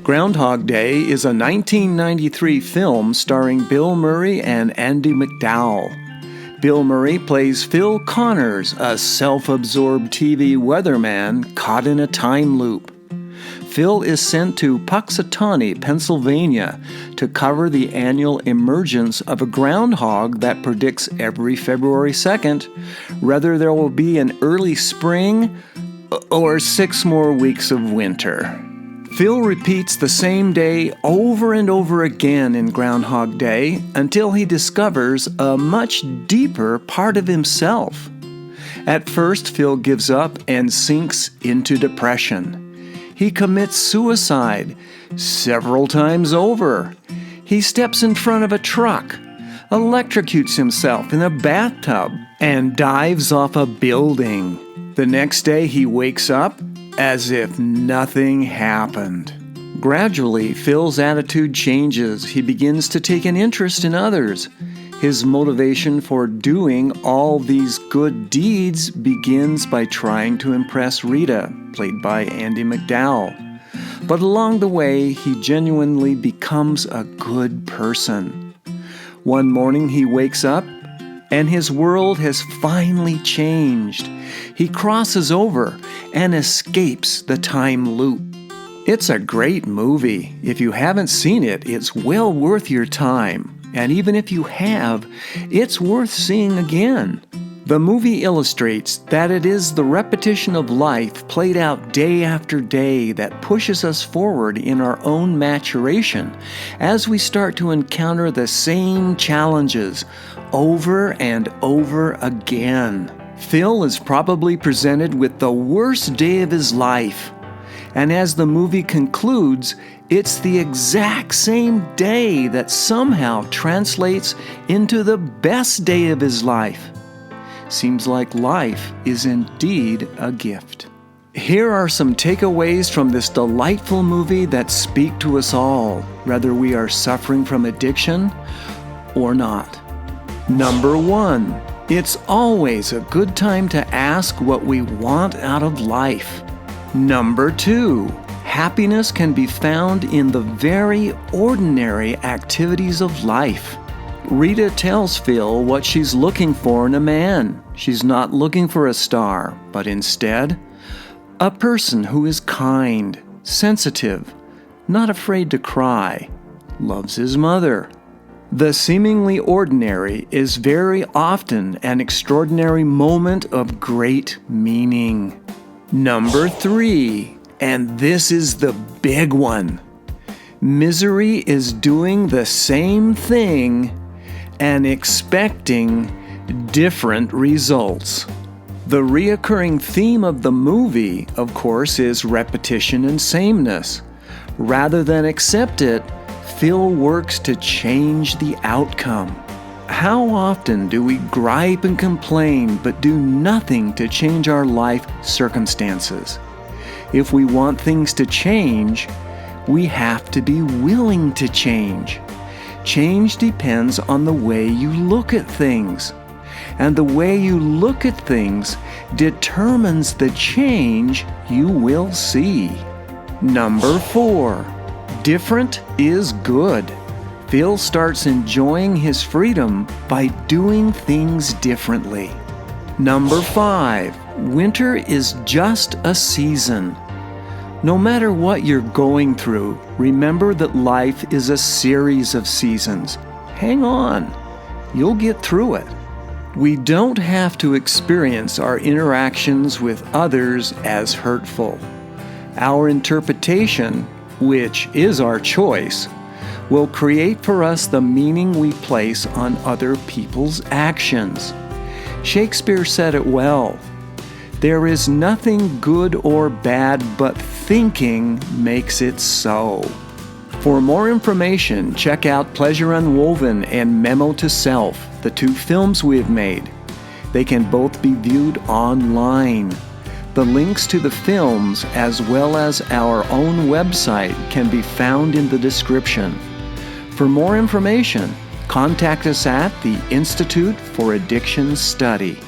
Groundhog Day is a 1993 film starring Bill Murray and Andie MacDowell. Bill Murray plays Phil Connors, a self-absorbed TV weatherman caught in a time loop. Phil is sent to Puxatawney, Pennsylvania, to cover the annual emergence of a groundhog that predicts every February 2nd whether there will be an early spring or 6 more weeks of winter. Phil repeats the same day over and over again in Groundhog Day until he discovers a much deeper part of himself. At first, Phil gives up and sinks into depression. He commits suicide several times over. He steps in front of a truck, electrocutes himself in a bathtub, and dives off a building. The next day, he wakes up as if nothing happened. Gradually, Phil's attitude changes. He begins to take an interest in others. His motivation for doing all these good deeds begins by trying to impress Rita, played by Andie MacDowell. But along the way, he genuinely becomes a good person. One morning, he wakes up, and his world has finally changed. He crosses over and escapes the time loop. It's a great movie. If you haven't seen it, it's well worth your time. And even if you have, it's worth seeing again. The movie illustrates that it is the repetition of life played out day after day that pushes us forward in our own maturation as we start to encounter the same challenges over and over again. Phil is probably presented with the worst day of his life. And as the movie concludes, it's the exact same day that somehow translates into the best day of his life. Seems like life is indeed a gift. Here are some takeaways from this delightful movie that speak to us all, whether we are suffering from addiction or not. Number 1, it's always a good time to ask what we want out of life. Number 2, happiness can be found in the very ordinary activities of life. Rita tells Phil what she's looking for in a man. She's not looking for a star, but instead, a person who is kind, sensitive, not afraid to cry, loves his mother. The seemingly ordinary is very often an extraordinary moment of great meaning. Number 3, and this is the big one. Misery is doing the same thing and expecting different results. The reoccurring theme of the movie, of course, is repetition and sameness. Rather than accept it, Phil works to change the outcome. How often do we gripe and complain but do nothing to change our life circumstances? If we want things to change, we have to be willing to change. Change depends on the way you look at things. And the way you look at things determines the change you will see. Number 4, different is good. Phil starts enjoying his freedom by doing things differently. Number 5, winter is just a season. No matter what you're going through, remember that life is a series of seasons. Hang on, you'll get through it. We don't have to experience our interactions with others as hurtful. Our interpretation, which is our choice, will create for us the meaning we place on other people's actions. Shakespeare said it well. There is nothing good or bad, but thinking makes it so. For more information, check out Pleasure Unwoven and Memo to Self, the 2 films we have made. They can both be viewed online. The links to the films, as well as our own website, can be found in the description. For more information, contact us at the Institute for Addiction Study.